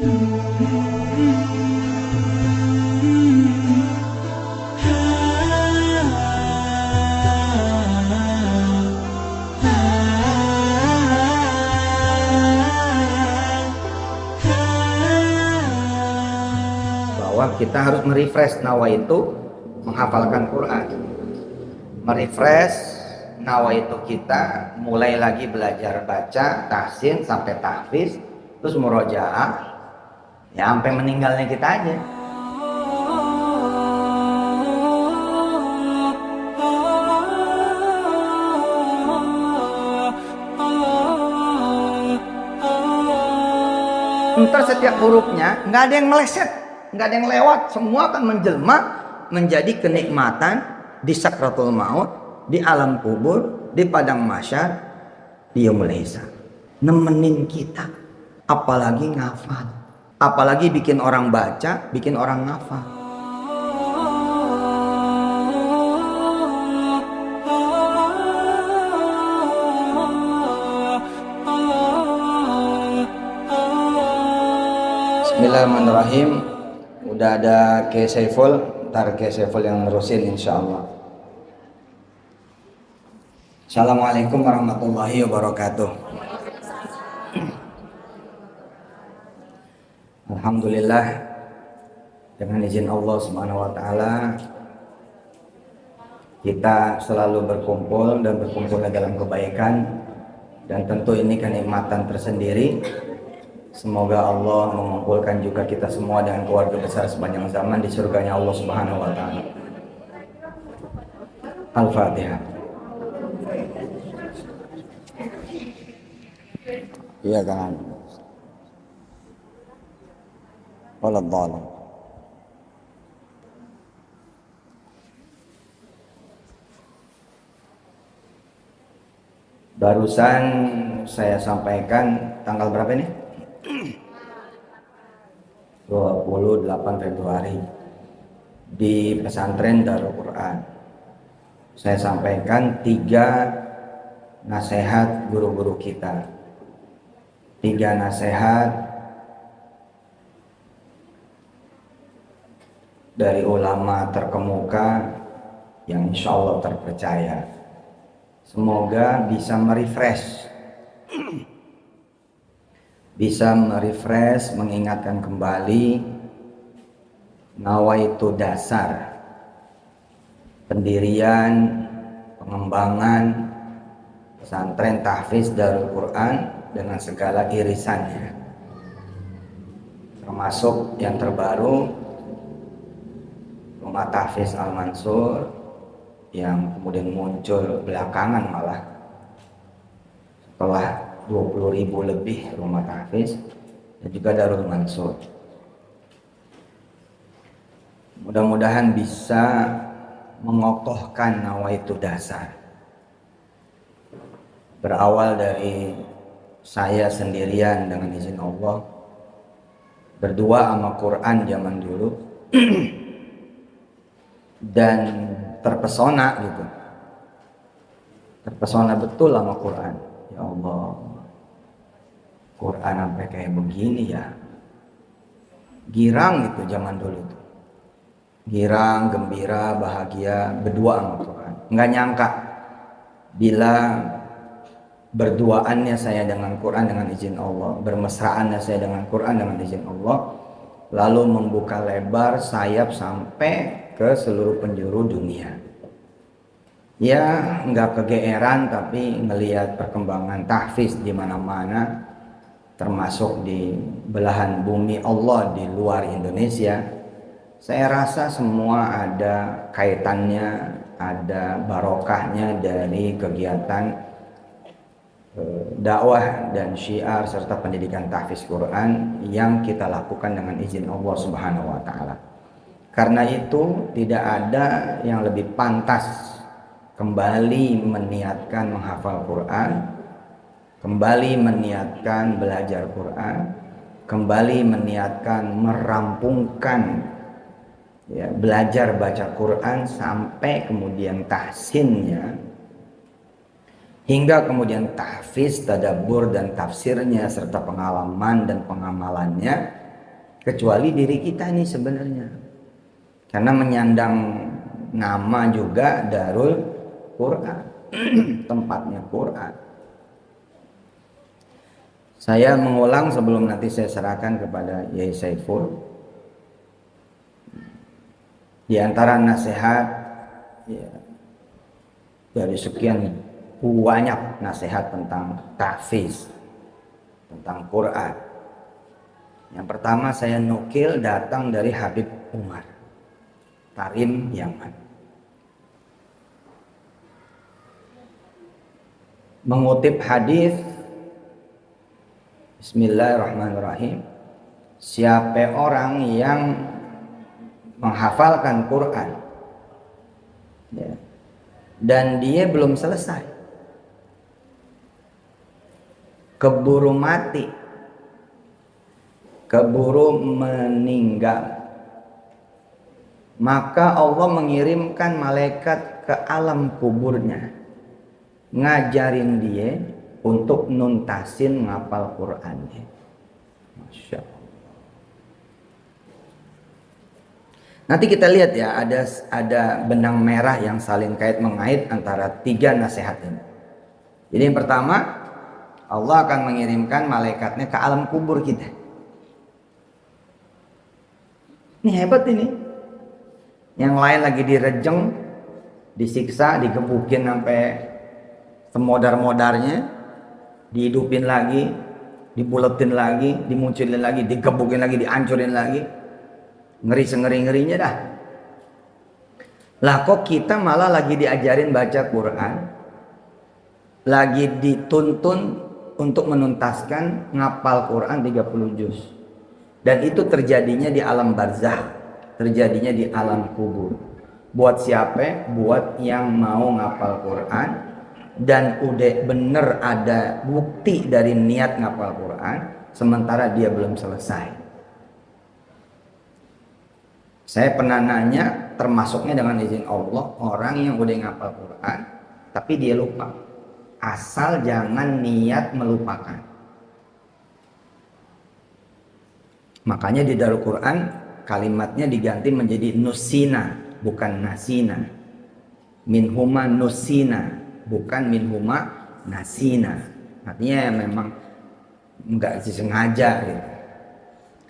Bahwa kita harus merefresh nawaitu menghafalkan Quran, merefresh nawaitu kita mulai lagi belajar baca tahsin sampai tahfiz, terus murojaah ya sampai meninggalnya kita aja. Ntar setiap hurufnya nggak ada yang meleset, nggak ada yang lewat, semua akan menjelma menjadi kenikmatan di sakratul maut, di alam kubur, di padang mahsyar, di yaumul hisab. Nemenin kita, apalagi ngafal, apalagi bikin orang baca, bikin orang ngafal. Bismillahirrahmanirrahim. Udah ada K. Saiful, ntar K. Saiful yang nerusin insyaallah. Assalamualaikum warahmatullahi wabarakatuh. Alhamdulillah, dengan izin Allah Subhanahu wa taala kita selalu berkumpul dan berkumpulnya dalam kebaikan, dan tentu ini kenikmatan tersendiri. Semoga Allah mengumpulkan juga kita semua dengan keluarga besar sepanjang zaman di surganya Allah Subhanahu wa taala. Al-Fatihah. Iya kan. Waladhdallin. Barusan saya sampaikan tanggal berapa ini? 28 Februari di pesantren Darul Quran. Saya sampaikan 3 nasihat guru-guru kita, 3 nasihat dari ulama terkemuka yang insya Allah terpercaya. Semoga bisa merefresh, mengingatkan kembali nawaitu dasar pendirian, pengembangan pesantren tahfiz Darul Quran dengan segala irisannya, termasuk yang terbaru Rumah Tahfiz Al-Mansur yang kemudian muncul belakangan, malah setelah 20.000 lebih rumah tahfiz, dan juga Darul Mansur. Mudah-mudahan bisa mengokohkan nawaitu dasar, berawal dari saya sendirian dengan izin Allah berdua sama Quran zaman dulu dan terpesona betul sama Quran. Ya Allah, Quran sampai kayak begini ya, girang gitu zaman dulu tuh, girang, gembira, bahagia berdua sama Quran. Nggak nyangka bila berduaannya saya dengan Quran dengan izin Allah, bermesraannya saya dengan Quran dengan izin Allah, lalu membuka lebar sayap sampai ke seluruh penjuru dunia. Ya nggak kegeeran, tapi ngelihat perkembangan tahfiz di mana-mana, termasuk di belahan bumi Allah di luar Indonesia, saya rasa semua ada kaitannya, ada barokahnya dari kegiatan dakwah dan syiar serta pendidikan tahfiz Quran yang kita lakukan dengan izin Allah Subhanahu wa taala. Karena itu tidak ada yang lebih pantas kembali meniatkan menghafal Quran, kembali meniatkan belajar Quran, kembali meniatkan merampungkan ya, belajar baca Quran sampai kemudian tahsinnya, hingga kemudian tahfiz, tadabbur dan tafsirnya serta pengalaman dan pengamalannya, kecuali diri kita ini sebenarnya. Karena menyandang nama juga Darul Quran, tempatnya Quran. Saya mengulang sebelum nanti saya serahkan kepada Yai Saiful. Di antara nasihat ya, dari sekian banyak nasihat tentang tahfiz, tentang Quran. Yang pertama saya nukil datang dari Habib Umar Tarim Yaman. Mengutip hadis Bismillahirrahmanirrahim. Siapa orang yang menghafalkan Quran ya, dan dia belum selesai, keburu mati, keburu meninggal, maka Allah mengirimkan malaikat ke alam kuburnya, ngajarin dia untuk nuntasin ngapal Qurannya. Masya Allah. Nanti kita lihat ya, ada benang merah yang saling kait mengait antara tiga nasihat ini. Jadi yang pertama, Allah akan mengirimkan malaikatnya ke alam kubur kita. Ini hebat ini. Yang lain lagi direjeng, disiksa, digebukin sampai semodar-modarnya, dihidupin lagi, dibuletin lagi, dimunculin lagi, digebukin lagi, dihancurin lagi. Ngeri sengeri-ngerinya dah. Lah kok kita malah lagi diajarin baca Quran, lagi dituntun untuk menuntaskan ngapal Quran 30 juz. Dan itu terjadinya di alam barzah, terjadinya di alam kubur. Buat siapa? Buat yang mau ngapal Quran dan udah bener ada bukti dari niat ngapal Quran, sementara dia belum selesai. Saya pernah nanya, termasuknya dengan izin Allah, orang yang udah ngapal Quran tapi dia lupa. Asal jangan niat melupakan. Makanya di Darul Quran kalimatnya diganti menjadi nusina, bukan nasina. Minhuma nusina, bukan minhuma nasina. Artinya memang enggak disengaja gitu.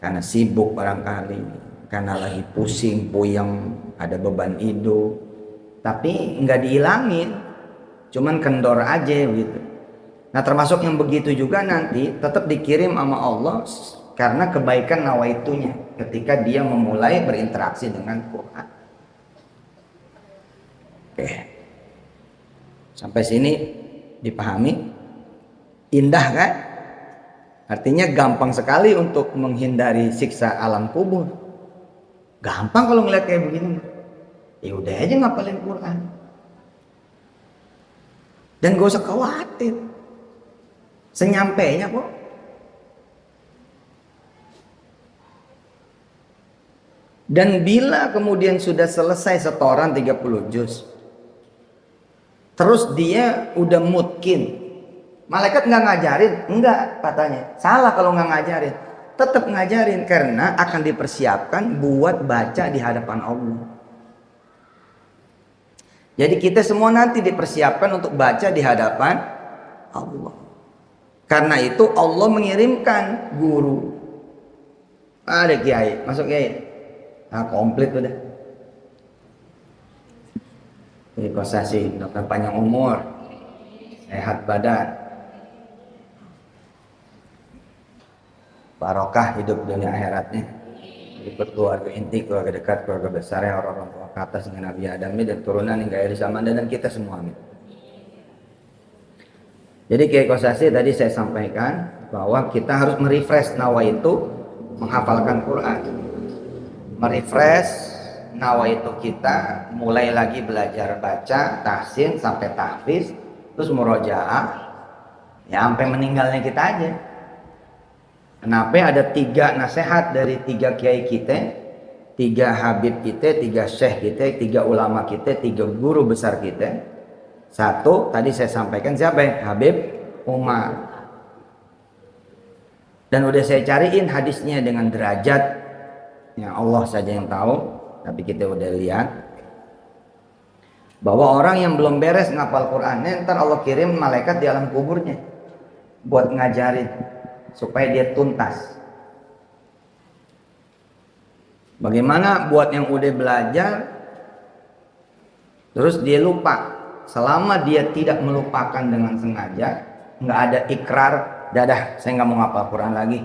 Karena sibuk barangkali, karena lagi pusing, puyeng, ada beban hidup, tapi nggak dihilangin, cuman kendor aja gitu. Nah termasuk yang begitu juga nanti tetap dikirim sama Allah karena kebaikan nawaitunya ketika dia memulai berinteraksi dengan Quran. Oke, sampai sini dipahami? Indah kan? Artinya gampang sekali untuk menghindari siksa alam kubur. Gampang kalau ngeliat kayak begini. Ya udah aja ngapalin Quran. Dan gak usah khawatir. Senyampainya kok. Dan bila kemudian sudah selesai setoran 30 juz, terus dia udah mutkin, malaikat nggak ngajarin? Enggak, katanya. Salah kalau nggak ngajarin. Tetap ngajarin karena akan dipersiapkan buat baca di hadapan Allah. Jadi kita semua nanti dipersiapkan untuk baca di hadapan Allah. Karena itu Allah mengirimkan guru. Ada kiai, masuk kiai. Nah, komplit udah. Ini kosasi, dokter panjang umur, sehat badan, barokah hidup dunia akhiratnya, ikut keluarga inti, keluarga dekat, keluarga besar, orang-orang tua ke atas dengan Nabi Adam dan turunan hingga akhir zaman dan kita semua. Jadi Kiai Kosasi tadi saya sampaikan bahwa kita harus merefresh nawaitu menghafalkan Quran, merefresh nawaitu kita mulai lagi belajar baca tahsin sampai tahfiz, terus murojaah ya sampai meninggalnya kita aja. Kenapa ada 3 nasihat dari 3 kiai kita, 3 habib kita, 3 syekh kita, 3 ulama kita, 3 guru besar kita. 1 tadi saya sampaikan siapa? Habib Umar. Dan udah saya cariin hadisnya dengan derajat yang Allah saja yang tahu, tapi kita udah lihat bahwa orang yang belum beres ngapal Qurannya, ntar Allah kirim malaikat di alam kuburnya buat ngajarin supaya dia tuntas. Bagaimana buat yang udah belajar terus dia lupa, selama dia tidak melupakan dengan sengaja, nggak ada ikrar, dadah saya nggak mau ngapal Quran lagi,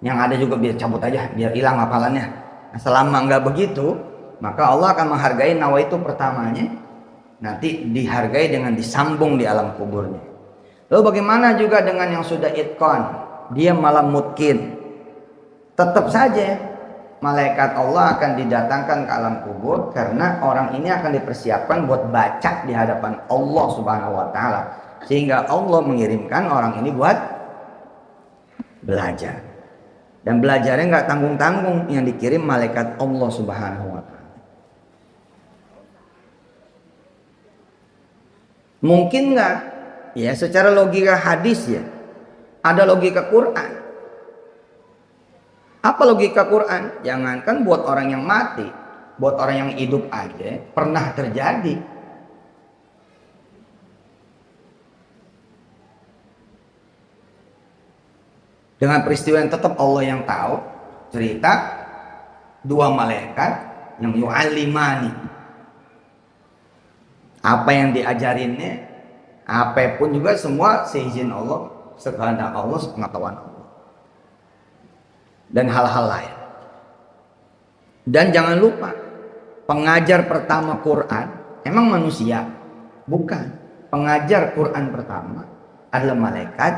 yang ada juga biar cabut aja, biar hilang hafalannya. Nah, selama nggak begitu, maka Allah akan menghargai nawaitu pertamanya, nanti dihargai dengan disambung di alam kuburnya. Lalu bagaimana juga dengan yang sudah itqan, dia malah mutkin, tetap saja malaikat Allah akan didatangkan ke alam kubur, karena orang ini akan dipersiapkan buat baca di hadapan Allah Subhanahu wa taala, sehingga Allah mengirimkan orang ini buat belajar. Dan belajarnya nggak tanggung-tanggung, yang dikirim malaikat Allah Subhanahu wa taala. Mungkin nggak? Ya, secara logika hadis ya, ada logika Quran. Apa logika Quran? Jangankan buat orang yang mati, buat orang yang hidup aja pernah terjadi. Dengan peristiwa yang tetap Allah yang tahu, cerita dua malaikat yang yu'allimani, apa yang diajarinnya, apapun juga semua seizin Allah, sekehendak Allah, sepengetahuan Allah, dan hal-hal lain. Dan jangan lupa, pengajar pertama Quran emang manusia? Bukan. Pengajar Quran pertama adalah malaikat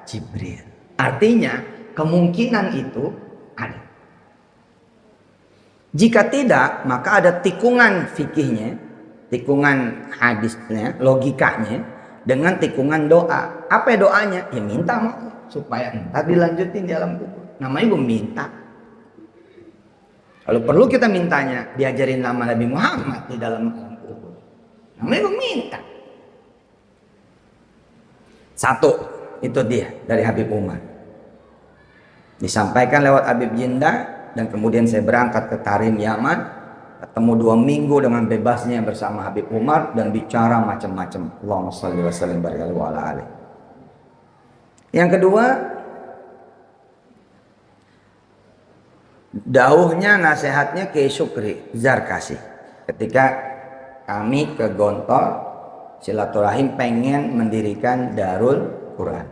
Jibril. Artinya kemungkinan itu ada. Jika tidak, maka ada tikungan fikihnya, tikungan hadisnya, logikanya, dengan tikungan doa. Apa doanya? Ya minta maaf supaya entar dilanjutin di alam kubur. Namanya gue minta. Kalau perlu kita mintanya diajarin nama Nabi Muhammad di dalam alam kubur. Namanya gue minta. Satu, itu dia dari Habib Umar. Disampaikan lewat Habib Jinda, dan kemudian saya berangkat ke Tarim, Yaman, ketemu 2 minggu dengan bebasnya bersama Habib Umar dan bicara macam-macam. Allahumma shalli wa sallim barik alaihi wa ala alihi. Yang kedua, dauhnya nasihatnya Kiai Syukri Zarkasi ketika kami ke Gontor silaturahim pengen mendirikan Darul Quran.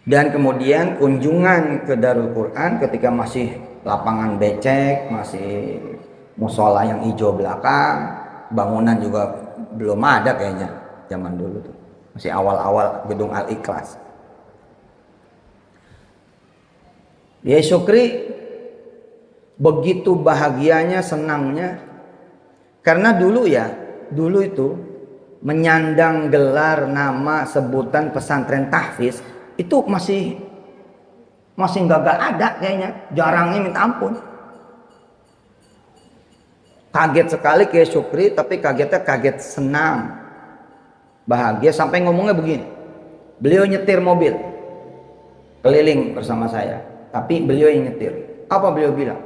Dan kemudian kunjungan ke Darul Quran ketika masih lapangan becek, masih musola yang hijau belakang, bangunan juga belum ada kayaknya zaman dulu tuh. Masih awal-awal gedung Al-Ikhlas. Ya Syukri begitu bahagianya, senangnya, karena dulu itu menyandang gelar nama sebutan pesantren tahfiz itu masih nggak ada kayaknya, jarangnya minta ampun. Kaget sekali Kiai Syukri, tapi kagetnya kaget senang, bahagia, sampai ngomongnya begini. Beliau nyetir mobil keliling bersama saya, tapi beliau yang nyetir. Apa beliau bilang?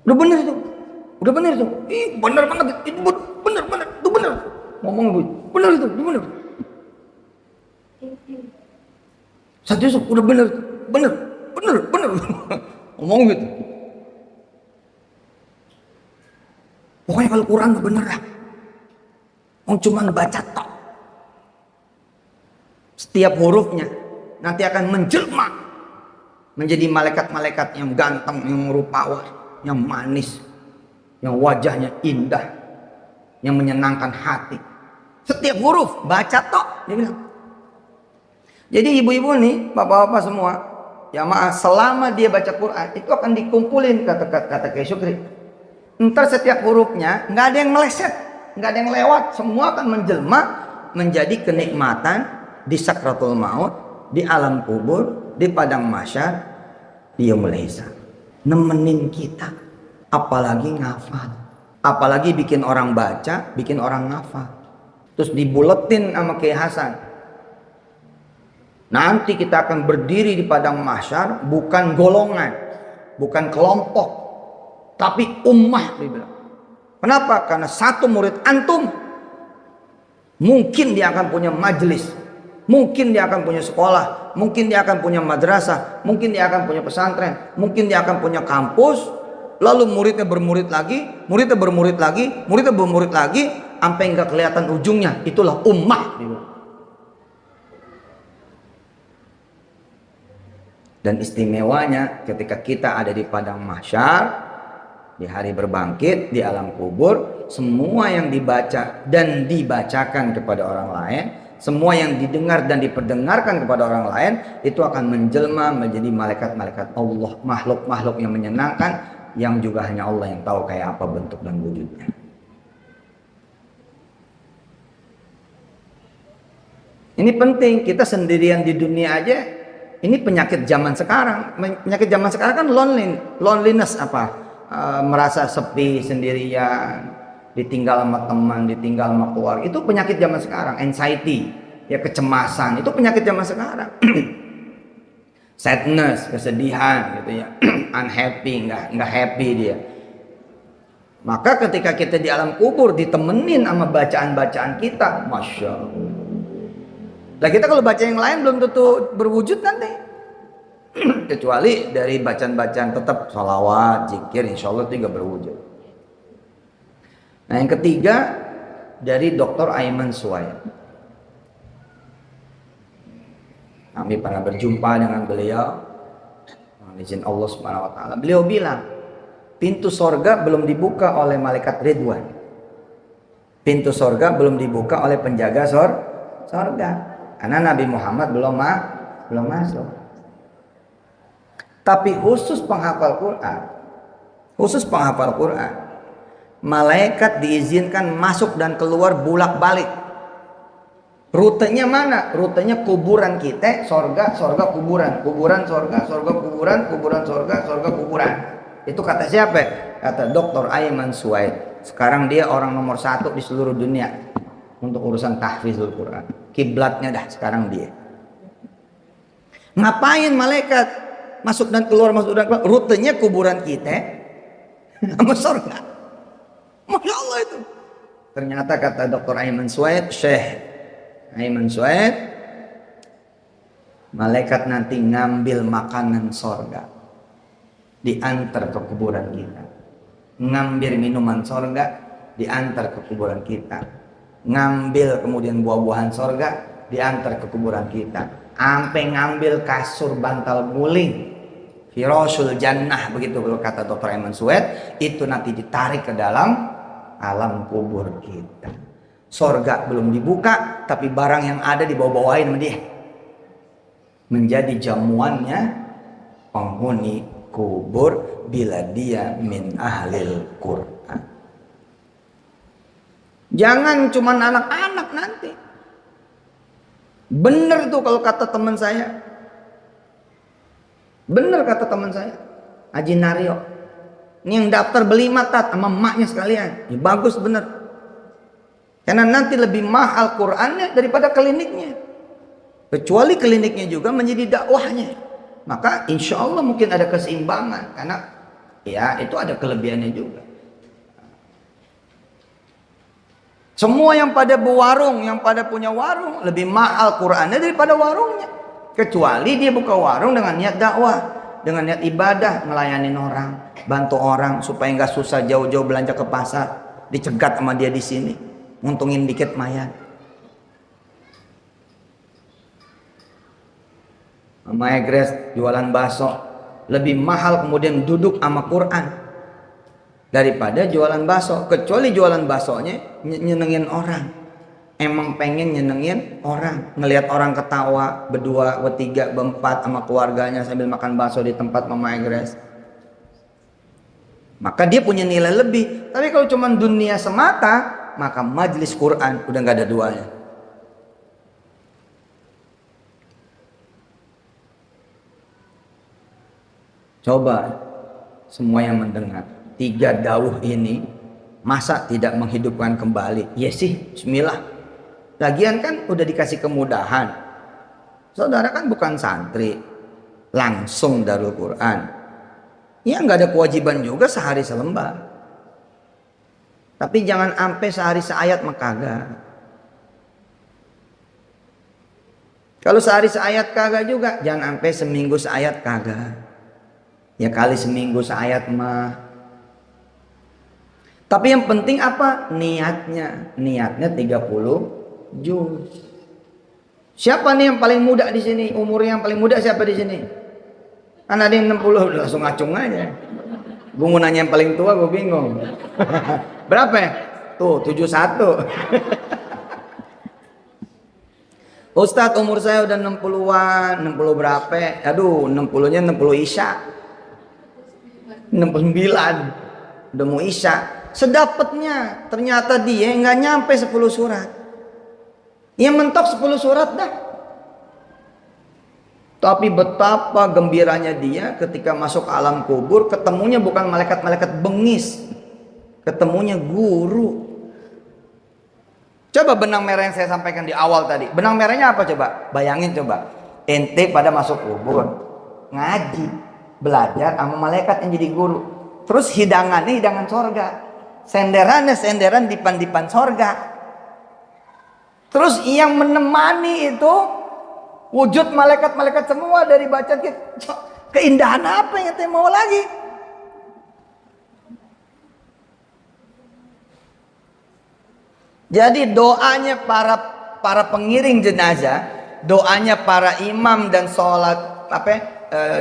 Udah bener itu, ih bener banget, itu bener, itu bener. Ngomong bener itu, bener. Satu Yusuf, udah bener. Ngomong gitu. Pokoknya kalau Quran gak bener lah. Cuma baca tok. Setiap hurufnya nanti akan menjelma menjadi malaikat-malaikat yang ganteng, yang rupawan, yang manis, yang wajahnya indah, yang menyenangkan hati. Setiap huruf baca tok, dia bilang. Jadi ibu-ibu nih, bapak-bapak semua, jamaah, selama dia baca Quran itu akan dikumpulin kata Kiai Syukri. Ntar setiap hurufnya nggak ada yang meleset, nggak ada yang lewat, semua akan menjelma menjadi kenikmatan di sakratul maut, di alam kubur, di padang mahsyar, di yaumul hisab. Nemenin kita, apalagi ngafal, apalagi bikin orang baca, bikin orang ngafal. Terus dibuletin sama Kiai Hasan. Nanti kita akan berdiri di padang mahsyar bukan golongan, bukan kelompok, tapi ummah, dia bilang. Kenapa? Karena satu murid antum mungkin dia akan punya majelis, mungkin dia akan punya sekolah, mungkin dia akan punya madrasah, mungkin dia akan punya pesantren, mungkin dia akan punya kampus. Lalu muridnya bermurid lagi, muridnya bermurid lagi, muridnya bermurid lagi, sampai nggak kelihatan ujungnya. Itulah ummah, dia bilang. Dan istimewanya ketika kita ada di padang mahsyar, di hari berbangkit, di alam kubur, semua yang dibaca dan dibacakan kepada orang lain, semua yang didengar dan diperdengarkan kepada orang lain, itu akan menjelma menjadi malaikat-malaikat Allah, makhluk-makhluk yang menyenangkan, yang juga hanya Allah yang tahu kayak apa bentuk dan wujudnya. Ini penting, kita sendirian di dunia aja. Ini penyakit zaman sekarang. Penyakit zaman sekarang kan loneliness apa? Merasa sepi, sendirian, ditinggal sama teman, ditinggal sama keluarga. Itu penyakit zaman sekarang. Anxiety, ya kecemasan. Itu penyakit zaman sekarang. Sadness, kesedihan, gitu ya. Unhappy, nggak happy dia. Maka ketika kita di alam kubur ditemenin sama bacaan-bacaan kita, masya Allah. Nah kita kalau baca yang lain belum tentu berwujud nanti. Kecuali dari bacaan-bacaan tetap salawat, zikir, insya Allah itu juga berwujud. Nah yang ketiga dari Dr. Ayman Suwaid. Kami pernah berjumpa dengan beliau, dengan izin Allah Subhanahu Wa Taala. Beliau bilang, pintu sorga belum dibuka oleh malaikat Ridwan. Pintu sorga belum dibuka oleh penjaga sorga. Karena Nabi Muhammad belum masuk. Tapi khusus penghafal Quran, malaikat diizinkan masuk dan keluar bolak-balik. Rutenya mana? Rutenya kuburan kita, sorga, kuburan, sorga, kuburan, sorga, kuburan. Itu kata siapa? Kata Dr. Ayman Suwaid. Sekarang dia orang nomor 1 di seluruh dunia untuk urusan tahfizul Quran. Kiblatnya dah sekarang dia. Ngapain malaikat masuk dan keluar? Rutenya kuburan kita sama surga. Masya Allah itu. Ternyata kata Dr. Ayman Suwaid, Syekh Ayman Suwaid, malaikat nanti ngambil makanan surga, diantar ke kuburan kita. Ngambil minuman surga, diantar ke kuburan kita. Ngambil kemudian buah-buahan sorga, diantar ke kuburan kita. Sampai ngambil kasur bantal guling, firashul jannah, begitu kalau kata Dr. Ayman Suwaid, itu nanti ditarik ke dalam alam kubur kita. Sorga belum dibuka, tapi barang yang ada dibawa-bawain sama dia. Menjadi jamuannya penghuni kubur bila dia min ahlil Qur'an. Jangan cuma anak-anak nanti. Bener tuh kalau kata teman saya. Bener kata teman saya, Haji Naryo. Ini yang daftar beli matat sama emaknya sekalian. Ya, bagus bener. Karena nanti lebih mahal Qur'annya daripada kliniknya. Kecuali kliniknya juga menjadi dakwahnya. Maka insya Allah mungkin ada keseimbangan. Karena ya itu ada kelebihannya juga. Semua yang pada berwarung, yang pada punya warung, lebih mahal Qur'annya daripada warungnya. Kecuali dia buka warung dengan niat dakwah, dengan niat ibadah, melayani orang, bantu orang supaya nggak susah jauh-jauh belanja ke pasar, dicegat sama dia di sini, nguntungin dikit mayan. Mama Egres jualan bakso, lebih mahal kemudian duduk sama Quran daripada jualan bakso. Kecuali jualan baksonya nyenengin orang, emang pengen nyenengin orang, ngelihat orang ketawa berdua, bertiga, berempat sama keluarganya sambil makan bakso di tempat Mama Egres, maka dia punya nilai lebih. Tapi kalau cuma dunia semata, maka majelis Quran udah nggak ada duanya. Coba semua yang mendengar 3 dawuh ini, masa tidak menghidupkan kembali? Ya sih, bismillah. Lagian kan udah dikasih kemudahan. Saudara kan bukan santri langsung Darul Quran. Ya nggak ada kewajiban juga sehari selembar. Tapi jangan sampai sehari seayat mah kagak. Kalau sehari seayat kagak juga, jangan sampai seminggu seayat kagak. Ya kali seminggu seayat mah. Tapi yang penting apa? Niatnya. Niatnya 30 juz. Siapa nih yang paling muda di sini? Umurnya yang paling muda siapa di sini? Kan ada yang 60, udah langsung ngacung aja. Gue mau nanya yang paling tua, gue bingung. Berapa ya? Tuh, 71. Ustadz, umur saya udah 60-an, 60 berapa? Aduh, 60-nya 60 Isya. 69. Udah mau Isya. Sedapatnya, ternyata dia nggak nyampe 10 surat. Ya mentok 10 surat dah. Tapi betapa gembiranya dia ketika masuk alam kubur, ketemunya bukan malaikat-malaikat bengis, ketemunya guru. Coba benang merah yang saya sampaikan di awal tadi. Benang merahnya apa coba? Bayangin coba. Ente pada masuk kubur, ngaji, belajar sama malaikat yang jadi guru. Terus hidangannya hidangan sorga, senderannya senderan dipan-dipan sorga. Terus yang menemani itu wujud malaikat-malaikat semua dari baca kita. Keindahan apa yang kita mau lagi? Jadi doanya para pengiring jenazah, doanya para imam dan sholat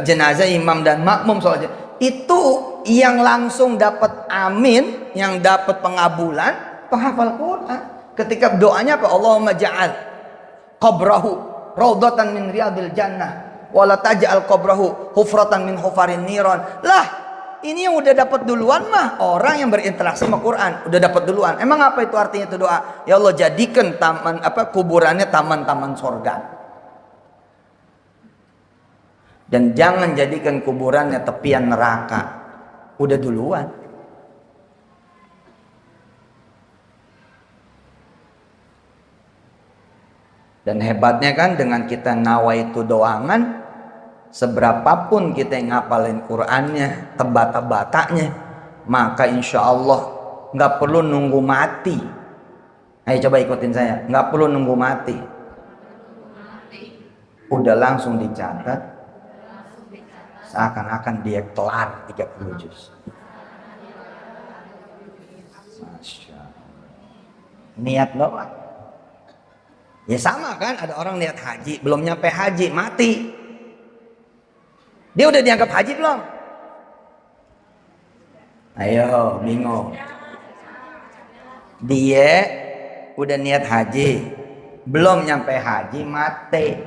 jenazah, imam dan makmum sholat jenazah, itu yang langsung dapat amin, yang dapat pengabulan penghafal Quran. Ketika doanya apa? Allahumma ja'al qabrahu raudhatan min riyadil jannah wa la taj'al qabrahu hufratan min hufarin niran. Lah, ini yang udah dapat duluan mah orang yang berinteraksi sama Quran, udah dapat duluan. Emang apa itu artinya itu doa? Ya Allah, jadikan kuburannya taman-taman sorga. Dan jangan jadikan kuburannya tepian neraka. Udah duluan. Dan hebatnya kan dengan kita nawaitu doangan, seberapapun kita yang ngapalin Qur'annya, tebata-batanya, maka insya Allah nggak perlu nunggu mati. Ayo coba ikutin saya, nggak perlu nunggu mati. Udah langsung dicatat, seakan-akan dia kelar 30 juz. Masya Allah. Niat doang. Ya sama kan, ada orang niat haji, belum nyampe haji, mati. Dia udah dianggap haji belum? Ayo, bingung. Dia udah niat haji, belum nyampe haji, mati.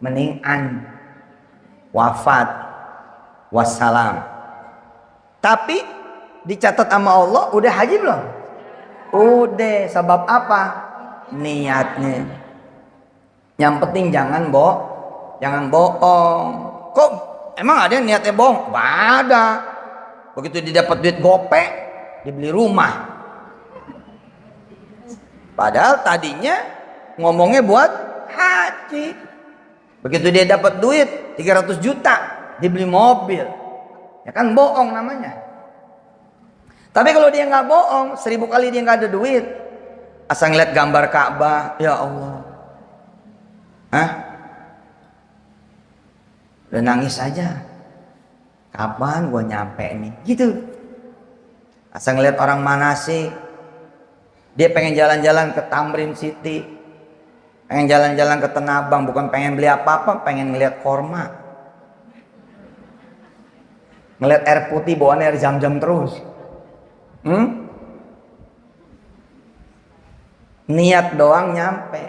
Mendingan wafat, wassalam. Tapi dicatat sama Allah, udah haji belum? Udah, sebab apa? Niatnya. Yang penting jangan bohong. Kok emang ada yang niatnya bohong? Nggak ada. Begitu dia dapat duit gope, dibeli rumah. Padahal tadinya ngomongnya buat haji. Begitu dia dapat duit 300 juta, dibeli mobil. Ya kan bohong namanya. Tapi kalau dia nggak bohong, 1000 kali dia nggak ada duit, asal ngeliat gambar Ka'bah, ya Allah, udah nangis aja. Kapan gue nyampe nih? Gitu. Asal ngeliat orang manasik, dia pengen jalan-jalan ke Tamrin City, pengen jalan-jalan ke Tanah Abang, bukan pengen beli apa-apa, pengen ngeliat korma, ngeliat air putih, bawaan air Zam-Zam terus. Niat doang nyampe.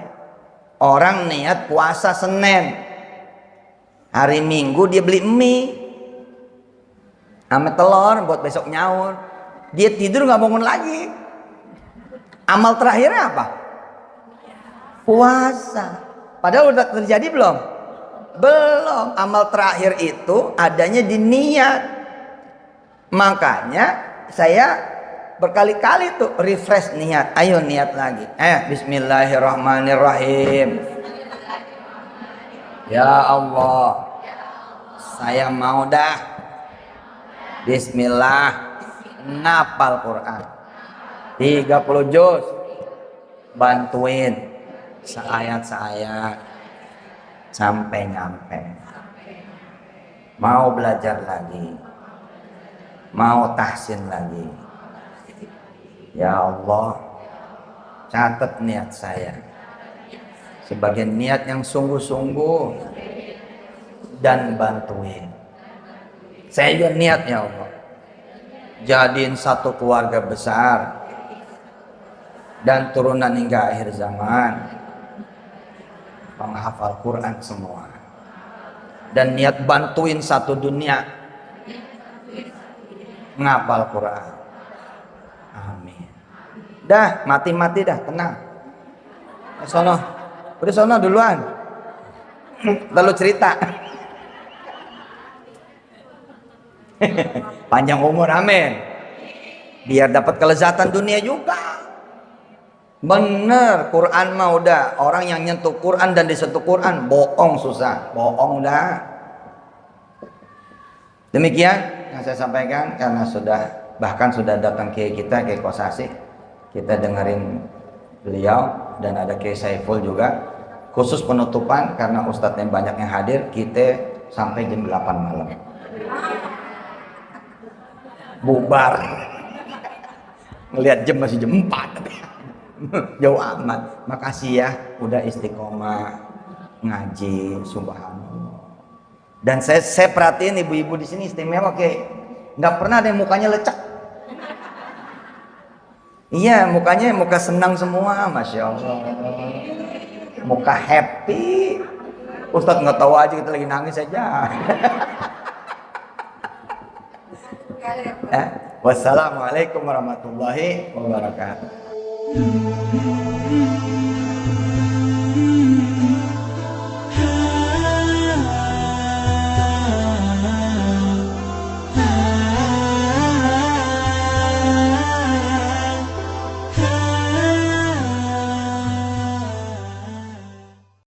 Orang niat puasa Senin, hari Minggu dia beli mie sama telur buat besok nyaur. Dia tidur nggak bangun lagi. Amal terakhirnya apa? Puasa. Padahal udah terjadi belum? Belum. Amal terakhir itu adanya di niat. Makanya saya berkali-kali tuh refresh niat. Ayo niat lagi. Bismillahirrahmanirrahim. Ya Allah, saya mau dah Bismillah ngapal Quran 30 juz, bantuin seayat-seayat sampai nyampe. Mau belajar lagi, mau tahsin lagi. Ya Allah, catat niat saya sebagai niat yang sungguh-sungguh dan bantuin. Saya juga niat ya Allah, jadiin satu keluarga besar dan turunan hingga akhir zaman penghafal Quran semua, dan niat bantuin satu dunia ngapal Quran. Amin. Dah mati-mati dah, tenang. Sono, udah sono duluan, lalu cerita. Panjang umur, amin. Biar dapat kelezatan dunia juga. Bener, Quran mah udah, orang yang nyentuh Quran dan disentuh Quran bohong, susah, bohong dah. Demikian yang saya sampaikan, karena bahkan sudah datang Kiai kita, Kiai Kosasi, kita dengerin beliau, dan ada Kiai Saiful juga. Khusus penutupan karena ustadznya banyak yang hadir, kita sampai jam 8 malam. Bubar. Ngelihat jam masih jam 4. Jauh amat. Makasih ya udah istiqomah ngaji, subhanallah. Dan saya perhatiin ibu-ibu di sini istimewa, kayak nggak pernah ada yang mukanya lecek. Iya, mukanya muka senang semua, masya Allah. Muka happy. Ustadz nggak tahu aja kita lagi nangis aja. Wassalamualaikum warahmatullahi wabarakatuh.